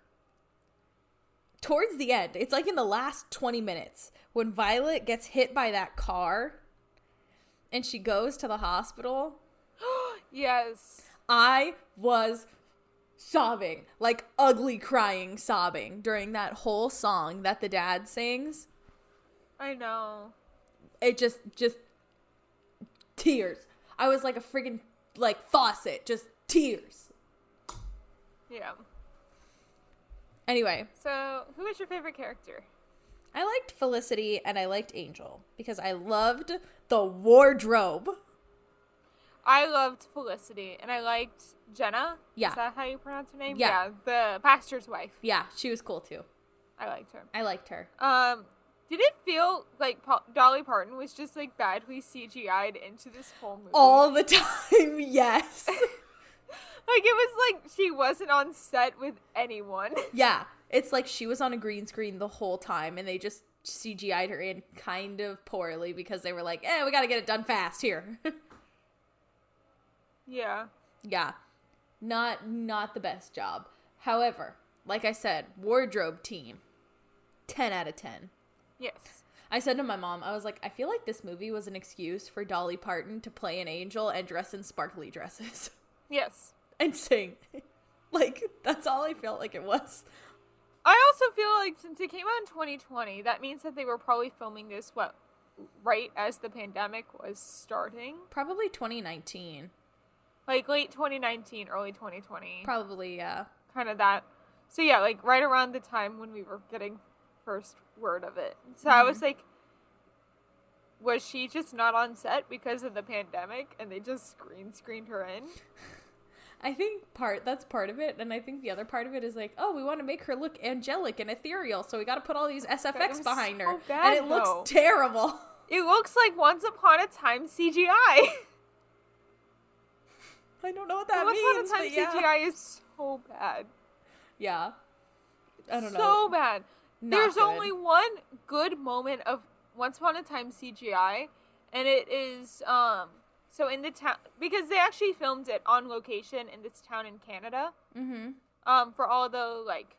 towards the end, it's like in the last 20 minutes, when Violet gets hit by that car and she goes to the hospital. Yes. I was sobbing, like ugly crying sobbing during that whole song that the dad sings. I know. It just tears. I was like a friggin' like faucet, just tears. Yeah. Anyway. So, who is your favorite character? I liked Felicity and I liked Angel because I loved the wardrobe. I loved Felicity and I liked Jenna. Yeah. Is that how you pronounce her name? Yeah. The pastor's wife. Yeah, she was cool too. I liked her. Did it feel like Dolly Parton was just like badly CGI'd into this whole movie? All the time, yes. Like, it was like she wasn't on set with anyone. Yeah. It's like she was on a green screen the whole time and they just CGI'd her in kind of poorly because they were like, we gotta get it done fast here. Yeah. Yeah. Not the best job. However, like I said, wardrobe team, 10 out of 10. Yes. I said to my mom, I was like, I feel like this movie was an excuse for Dolly Parton to play an angel and dress in sparkly dresses. Yes. And sing. Like, that's all I felt like it was. I also feel like since it came out in 2020, that means that they were probably filming this, right as the pandemic was starting? Probably 2019. Like, late 2019, early 2020. Probably, yeah. Kind of that. So, yeah, like, right around the time when we were getting first word of it. So I was like, was she just not on set because of the pandemic and they just screened her in? I think that's part of it, and I think the other part of it is like, oh, we want to make her look angelic and ethereal, so we got to put all these SFX behind her. Bad, and it looks terrible. It looks like Once Upon a Time CGI. I don't know what that means. Once Upon a Time CGI is so bad. Yeah. I don't know. So bad. There's good. only one good moment of Once Upon a Time CGI, and it is, so in the town, because they actually filmed it on location in this town in Canada, for all the, like,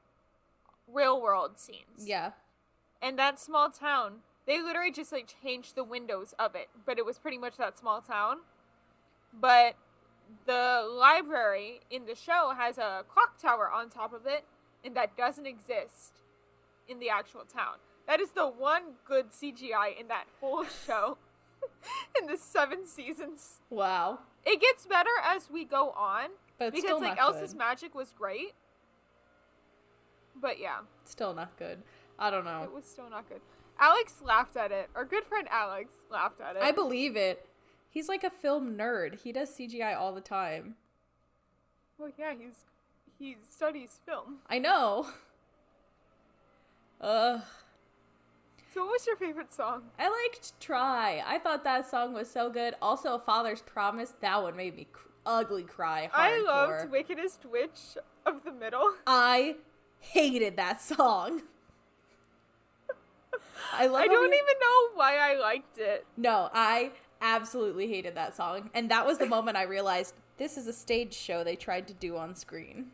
real world scenes. Yeah. And that small town, they literally just, like, changed the windows of it, but it was pretty much that small town. But the library in the show has a clock tower on top of it, and that doesn't exist in the actual town. That is the one good CGI in that whole show in the 7 seasons. Wow. It gets better as we go on. But it's because, still like, not Elsa's good. magic was great. But, yeah. Still not good. I don't know. It was still not good. Alex laughed at it. Our good friend Alex laughed at it. I believe it. He's like a film nerd. He does CGI all the time. Well, yeah, he studies film. I know. So what was your favorite song? I liked Try. I thought that song was so good. Also, A Father's Promise. That one made me ugly cry hardcore. I loved Wickedest Witch of the Middle. I hated that song. I don't even know why I liked it. No, I absolutely hated that song. And that was the moment I realized this is a stage show they tried to do on screen.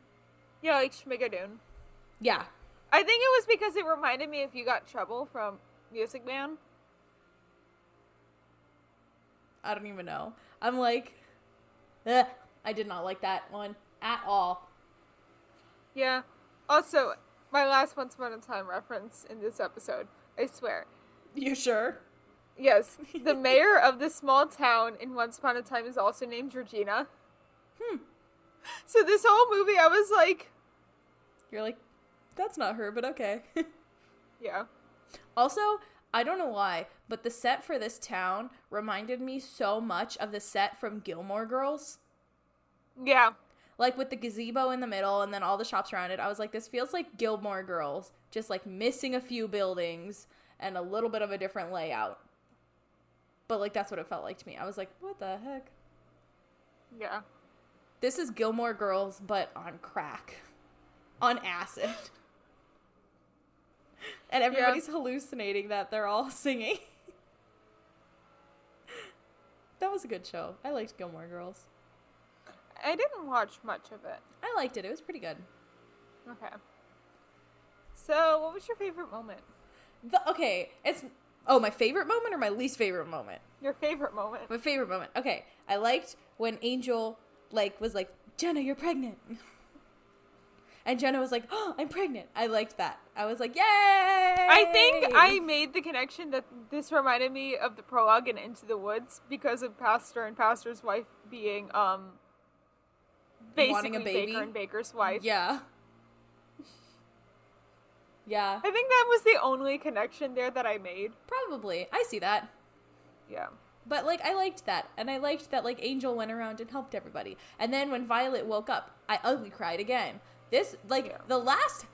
Yeah, like Schmigadoon. Yeah. I think it was because it reminded me of You Got Trouble from Music Man. I don't even know. I'm like, ugh, I did not like that one at all. Yeah. Also, my last Once Upon a Time reference in this episode, I swear. You sure? Yes. The mayor of this small town in Once Upon a Time is also named Regina. So this whole movie, I was like... You're like, that's not her, but okay. Yeah. Also, I don't know why, but the set for this town reminded me so much of the set from Gilmore Girls. Yeah. Like with the gazebo in the middle and then all the shops around it. I was like, this feels like Gilmore Girls, just like missing a few buildings and a little bit of a different layout. But like, that's what it felt like to me. I was like, what the heck? Yeah. This is Gilmore Girls, but on crack. On acid. And everybody's hallucinating that they're all singing. That was a good show. I liked Gilmore Girls. I didn't watch much of it. I liked it. It was pretty good. Okay. So, what was your favorite moment? My favorite moment or my least favorite moment? Your favorite moment. My favorite moment. Okay. I liked when Angel, was like, Jenna, you're pregnant. And Jenna was like, oh, I'm pregnant. I liked that. I was like, yay! I think I made the connection that this reminded me of the prologue in Into the Woods because of Pastor and Pastor's wife being, basically wanting a baby. Baker and Baker's wife. Yeah. Yeah. I think that was the only connection there that I made. Probably. I see that. Yeah. But, I liked that. And I liked that, Angel went around and helped everybody. And then when Violet woke up, I ugly cried again. This, the last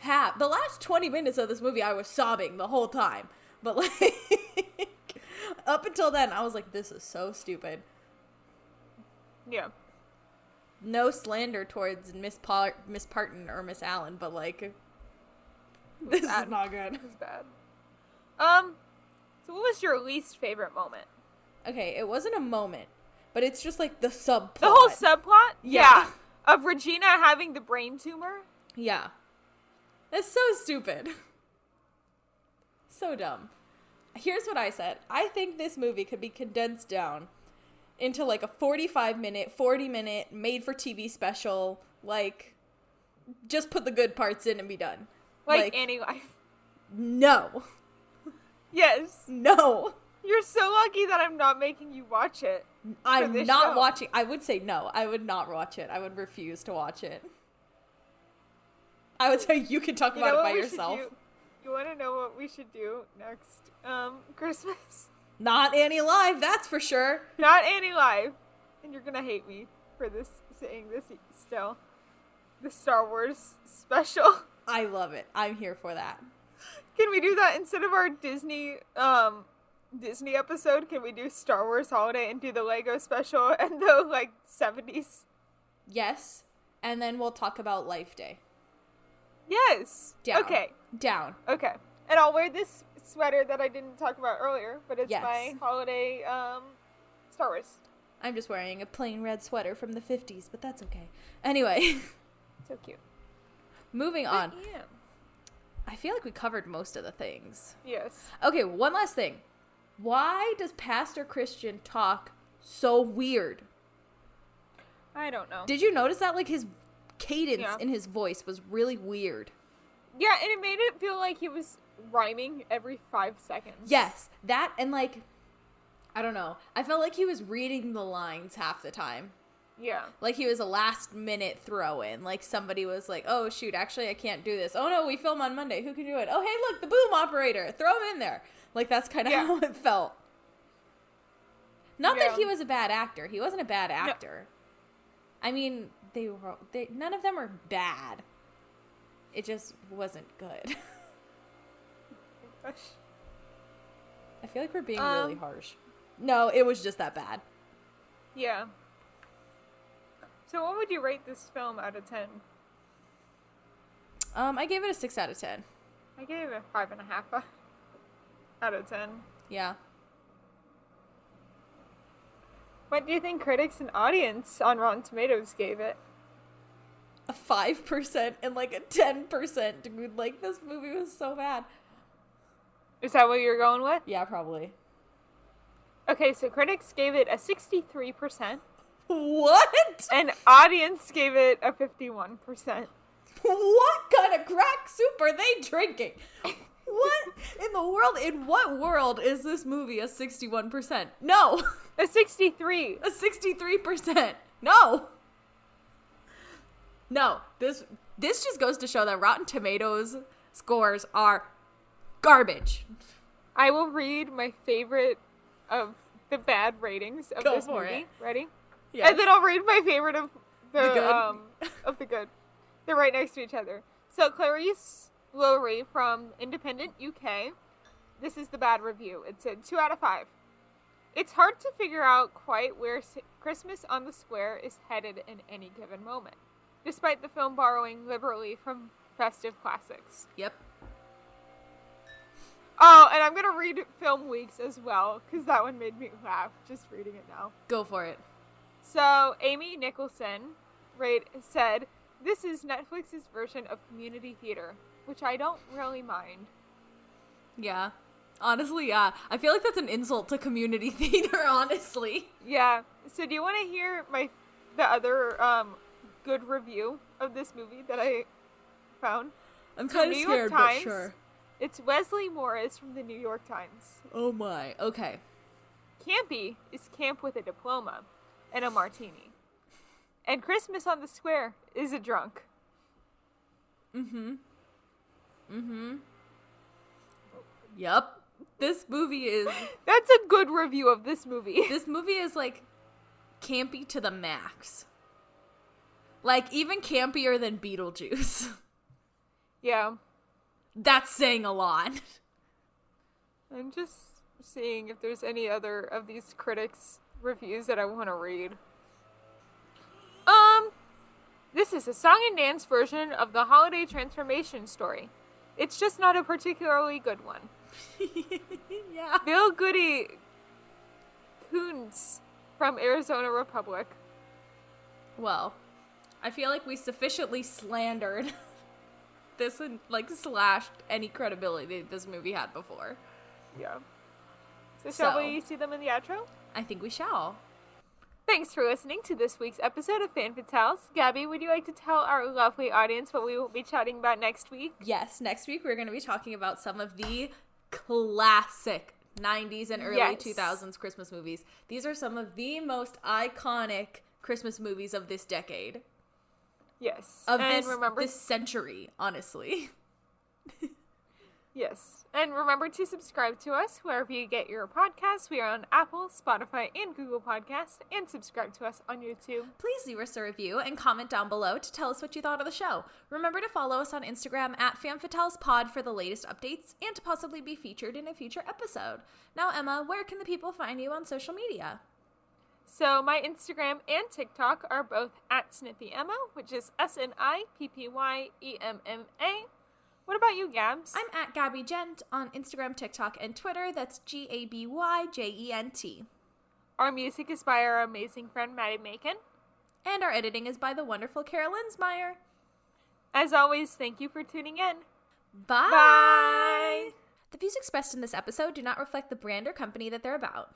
20 minutes of this movie, I was sobbing the whole time. But, up until then, I was like, this is so stupid. Yeah. No slander towards Miss Parton or Miss Allen, but, this is not good. It was bad. So what was your least favorite moment? Okay, it wasn't a moment, but it's just, the subplot. The whole subplot? Yeah. Of Regina having the brain tumor? Yeah. That's so stupid. So dumb. Here's what I said. I think this movie could be condensed down into like a 45-minute, 40-minute made-for-TV special. Like, just put the good parts in and be done. Like Annie Life. No. Yes. No. You're so lucky that I'm not making you watch it. I'm not watching. I would say no. I would not watch it. I would refuse to watch it. I would say you can talk about it by yourself. You want to know what we should do next Christmas? Not Annie Live, that's for sure. Not Annie Live. And you're going to hate me for saying this still. The Star Wars special. I love it. I'm here for that. Can we do that instead of our Disney episode? Can we do Star Wars Holiday and do the Lego special and the 70s? Yes. And then we'll talk about Life Day. Yes. Down. Okay. Down. Okay. And I'll wear this sweater that I didn't talk about earlier, but it's my holiday Star Wars. I'm just wearing a plain red sweater from the 50s, but that's okay. Anyway. So cute. Moving on. Yeah. I feel like we covered most of the things. Yes. Okay, one last thing. Why does Pastor Christian talk so weird? I don't know. Did you notice that? Like, his cadence in his voice was really weird. Yeah, and it made it feel like he was rhyming every 5 seconds. Yes, that and I don't know. I felt like he was reading the lines half the time. Yeah. Like he was a last minute throw in. Like somebody was like, oh shoot, actually I can't do this. Oh no, we film on Monday. Who can do it? Oh hey, look, the boom operator. Throw him in there. Like that's kind of how it felt. Not that he was a bad actor. He wasn't a bad actor. No. I mean, none of them were bad. It just wasn't good. I feel like we're being really harsh. No, it was just that bad. Yeah. So what would you rate this film out of 10? I gave it a 6 out of 10. I gave it a 5.5 out of 10. Yeah. What do you think critics and audience on Rotten Tomatoes gave it? A 5% and a 10%. Dude, this movie was so bad. Is that what you're going with? Yeah, probably. Okay, so critics gave it a 63%. What? And audience gave it a 51%. What kind of crack soup are they drinking? What in the world? In what world is this movie a 61%? No. A 63. A 63%. No. No. This just goes to show that Rotten Tomatoes scores are garbage. I will read my favorite of the bad ratings of this movie. Ready? Yes. And then I'll read my favorite of the good. Of the good. They're right next to each other. So Clarice Lowry from Independent UK. This is the bad review. It said 2 out of 5. It's hard to figure out quite where Christmas on the Square is headed in any given moment, despite the film borrowing liberally from festive classics. Yep. Oh, and I'm going to read Film Weeks as well, because that one made me laugh just reading it now. Go for it. So, Amy Nicholson said, this is Netflix's version of community theater, which I don't really mind. Yeah. Honestly, yeah. I feel like that's an insult to community theater, honestly. Yeah. So, do you want to hear the other good review of this movie that I found? I'm kind of scared, but sure. It's Wesley Morris from the New York Times. Oh my. Okay. Campy is camp with a diploma and a martini. And Christmas on the Square is a drunk. Mm-hmm. Yup. This movie is... That's a good review of this movie. This movie is, campy to the max. Even campier than Beetlejuice. Yeah. That's saying a lot. I'm just seeing if there's any other of these critics' reviews that I want to read. This is a song and dance version of the holiday transformation story. It's just not a particularly good one. Yeah. Bill Goody Coons from Arizona Republic. Well, I feel like we sufficiently slandered this and slashed any credibility this movie had before. Yeah. So shall we see them in the outro? I think we shall. Thanks for listening to this week's episode of Fan Fatales. Gabby, would you like to tell our lovely audience what we will be chatting about next week? Yes, next week we're going to be talking about some of the classic 90s and early 2000s Christmas movies. These are some of the most iconic Christmas movies of this decade. Yes. Of this century, honestly. Yes. And remember to subscribe to us wherever you get your podcasts. We are on Apple, Spotify, and Google Podcasts. And subscribe to us on YouTube. Please leave us a review and comment down below to tell us what you thought of the show. Remember to follow us on Instagram at FanFatalesPod for the latest updates and to possibly be featured in a future episode. Now, Emma, where can the people find you on social media? So my Instagram and TikTok are both at SnippyEmma, which is SNIPPYEMMA. What about you, Gabs? I'm at Gaby Gent on Instagram, TikTok, and Twitter. That's GABYJENT. Our music is by our amazing friend Maddie Macon. And our editing is by the wonderful Kara Linsmeyer. As always, thank you for tuning in. Bye! Bye! The views expressed in this episode do not reflect the brand or company that they're about.